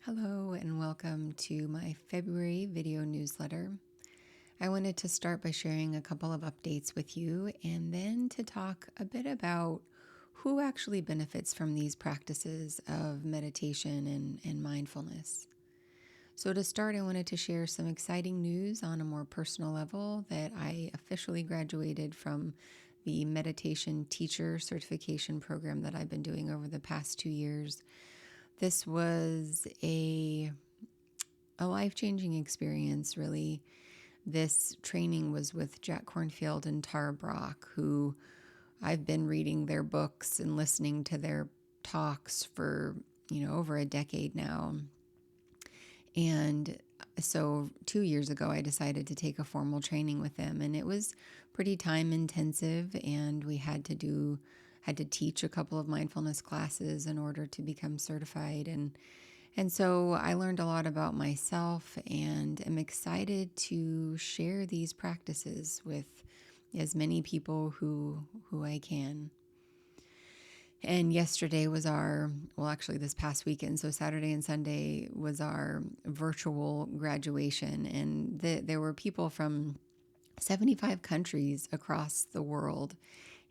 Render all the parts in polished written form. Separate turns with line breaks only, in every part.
Hello and welcome to my February video newsletter. I wanted to start by sharing a couple of updates with you and then to talk a bit about who actually benefits from these practices of meditation and mindfulness. So, to start, I wanted to share some exciting news on a more personal level that I officially graduated from the meditation teacher certification program that I've been doing over the past 2 years. This was a life-changing experience, really. This training was with Jack Kornfield and Tara Brach, who I've been reading their books and listening to their talks for, over a decade now. And so 2 years ago, I decided to take a formal training with them, and it was pretty time intensive, and we had to teach a couple of mindfulness classes in order to become certified. And so I learned a lot about myself and am excited to share these practices with as many people who I can. And yesterday was this past weekend, so Saturday and Sunday was our virtual graduation. And there were people from 75 countries across the world.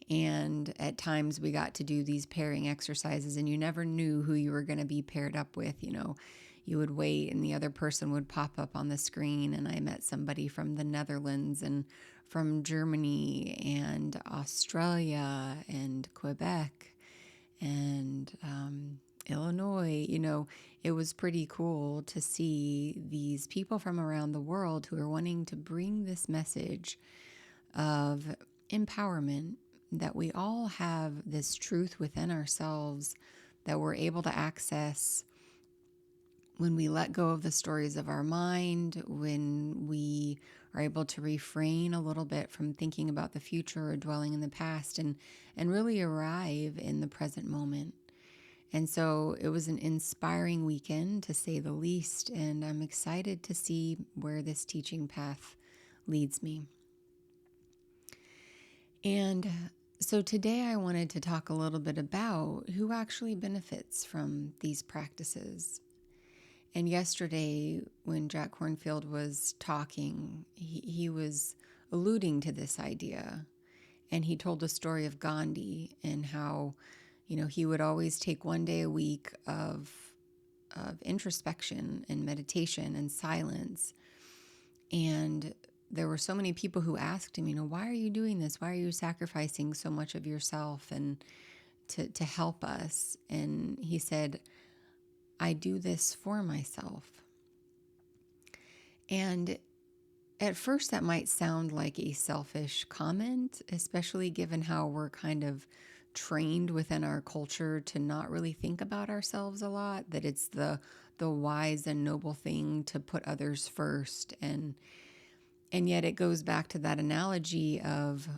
And at times we got to do these pairing exercises, and you never knew who you were going to be paired up with. You would wait and the other person would pop up on the screen. And I met somebody from the Netherlands and from Germany and Australia and Quebec and Illinois. It was pretty cool to see these people from around the world who are wanting to bring this message of empowerment, that we all have this truth within ourselves that we're able to access when we let go of the stories of our mind, when we are able to refrain a little bit from thinking about the future or dwelling in the past, and really arrive in the present moment. And so it was an inspiring weekend, to say the least, and I'm excited to see where this teaching path leads me. And so today I wanted to talk a little bit about who actually benefits from these practices. And yesterday, when Jack Kornfield was talking, he was alluding to this idea. And he told the story of Gandhi and how, he would always take one day a week of introspection and meditation and silence. And there were so many people who asked him, why are you doing this? Why are you sacrificing so much of yourself and to help us? And he said, I do this for myself. And at first that might sound like a selfish comment, especially given how we're kind of trained within our culture to not really think about ourselves a lot, that it's the wise and noble thing to put others first. And yet it goes back to that analogy of,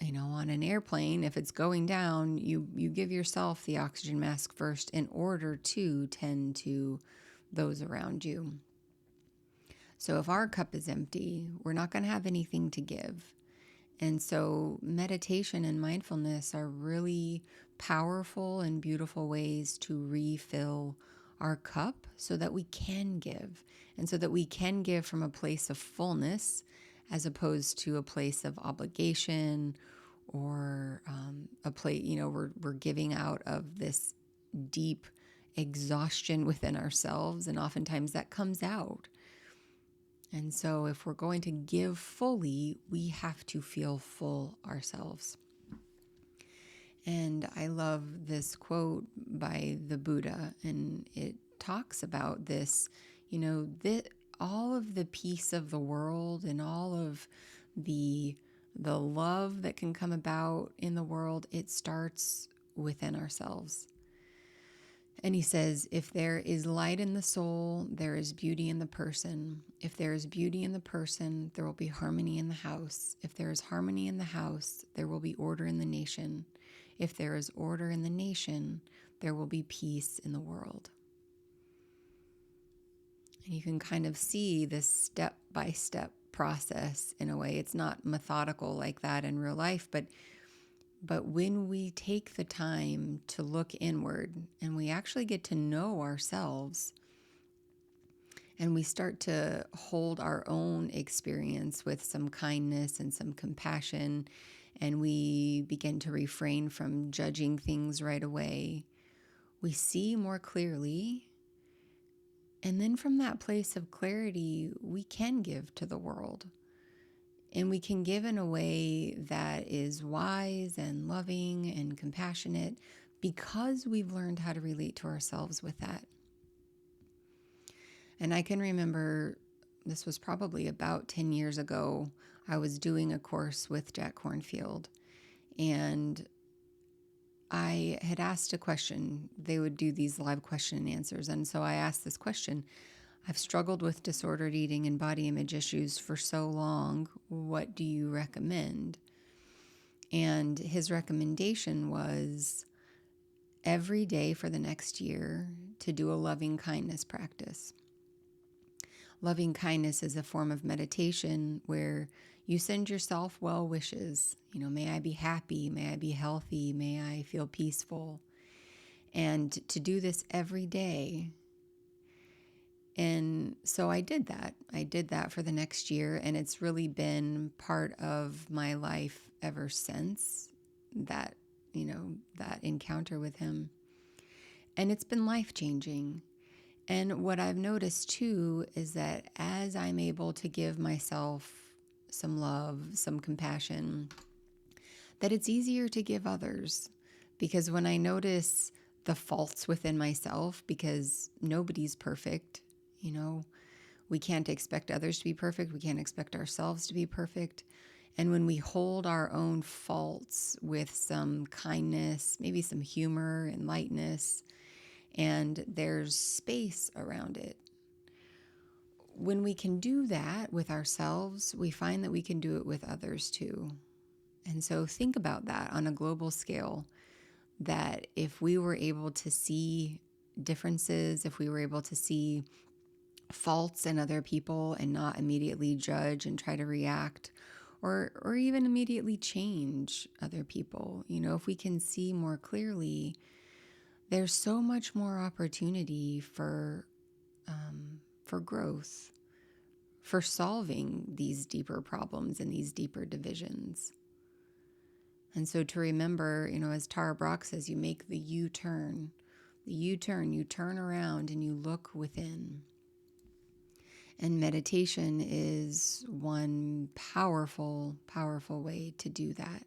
on an airplane, if it's going down, you give yourself the oxygen mask first in order to tend to those around you. So if our cup is empty, we're not going to have anything to give. And so meditation and mindfulness are really powerful and beautiful ways to refill our cup so that we can give, and so that we can give from a place of fullness as opposed to a place of obligation or a place, we're giving out of this deep exhaustion within ourselves, and oftentimes that comes out. And so if we're going to give fully, we have to feel full ourselves. And I love this quote by the Buddha, and it talks about this, all of the peace of the world and all of the love that can come about in the world, it starts within ourselves. And he says, if there is light in the soul, there is beauty in the person. If there is beauty in the person, there will be harmony in the house. If there is harmony in the house, there will be order in the nation. If there is order in the nation, there will be peace in the world. And you can kind of see this step-by-step process in a way. It's not methodical like that in real life, but when we take the time to look inward and we actually get to know ourselves, And we start to hold our own experience with some kindness and some compassion, and we begin to refrain from judging things right away, we see more clearly. And then from that place of clarity, we can give to the world. And we can give in a way that is wise and loving and compassionate because we've learned how to relate to ourselves with that. And I can remember, this was probably about 10 years ago, I was doing a course with Jack Kornfield, and I had asked a question. They would do these live question and answers. And so I asked this question: I've struggled with disordered eating and body image issues for so long. What do you recommend? And his recommendation was every day for the next year to do a loving kindness practice. Loving kindness is a form of meditation where you send yourself well wishes. May I be happy, may I be healthy, may I feel peaceful. And to do this every day. And so I did that. I did that for the next year, and it's really been part of my life ever since that, that encounter with him. And it's been life-changing. And what I've noticed too is that as I'm able to give myself some love, some compassion, that it's easier to give others. Because when I notice the faults within myself, because nobody's perfect, we can't expect others to be perfect. We can't expect ourselves to be perfect. And when we hold our own faults with some kindness, maybe some humor and lightness, and there's space around it, when we can do that with ourselves, we find that we can do it with others too. And so think about that on a global scale, that if we were able to see differences, if we were able to see faults in other people and not immediately judge and try to react or even immediately change other people, if we can see more clearly, there's so much more opportunity for growth, for solving these deeper problems and these deeper divisions. And so to remember, as Tara Brach says, you make the U-turn. You turn around and you look within. And meditation is one powerful, powerful way to do that,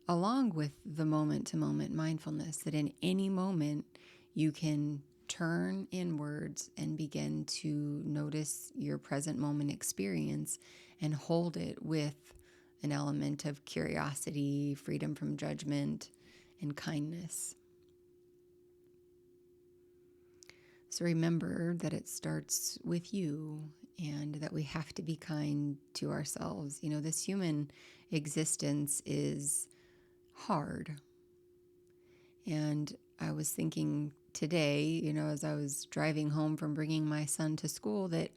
along with the moment-to-moment mindfulness, that in any moment you can turn inwards and begin to notice your present moment experience and hold it with an element of curiosity, freedom from judgment, and kindness. So remember that it starts with you, and that we have to be kind to ourselves. This human existence is hard. And I was thinking today, as I was driving home from bringing my son to school, that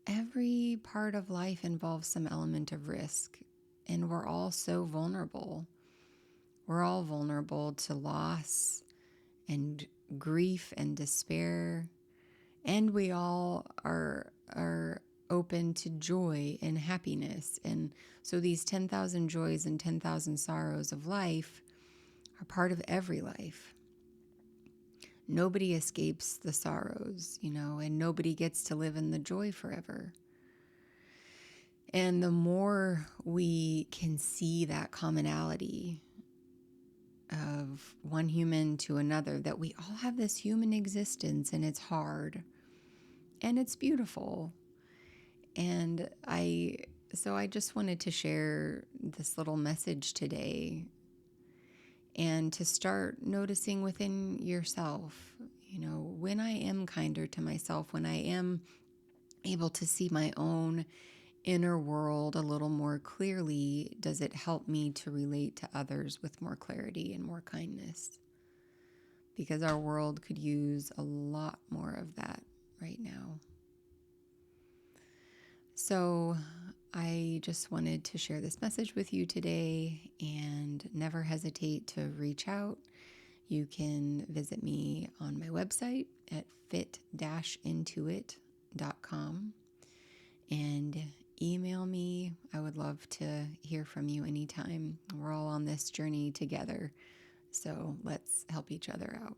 every part of life involves some element of risk. And we're all so vulnerable. We're all vulnerable to loss and grief and despair. And we all are open to joy and happiness. And so these 10,000 joys and 10,000 sorrows of life are part of every life. Nobody escapes the sorrows, and nobody gets to live in the joy forever. And the more we can see that commonality of one human to another, that we all have this human existence, and it's hard and it's beautiful. And so I just wanted to share this little message today, and to start noticing within yourself, when I am kinder to myself, when I am able to see my own inner world a little more clearly, does it help me to relate to others with more clarity and more kindness? Because our world could use a lot more of that right now. So I just wanted to share this message with you today, and never hesitate to reach out. You can visit me on my website at fit-intuit.com. cultivate.com and email me. I would love to hear from you anytime. We're all on this journey together, so let's help each other out.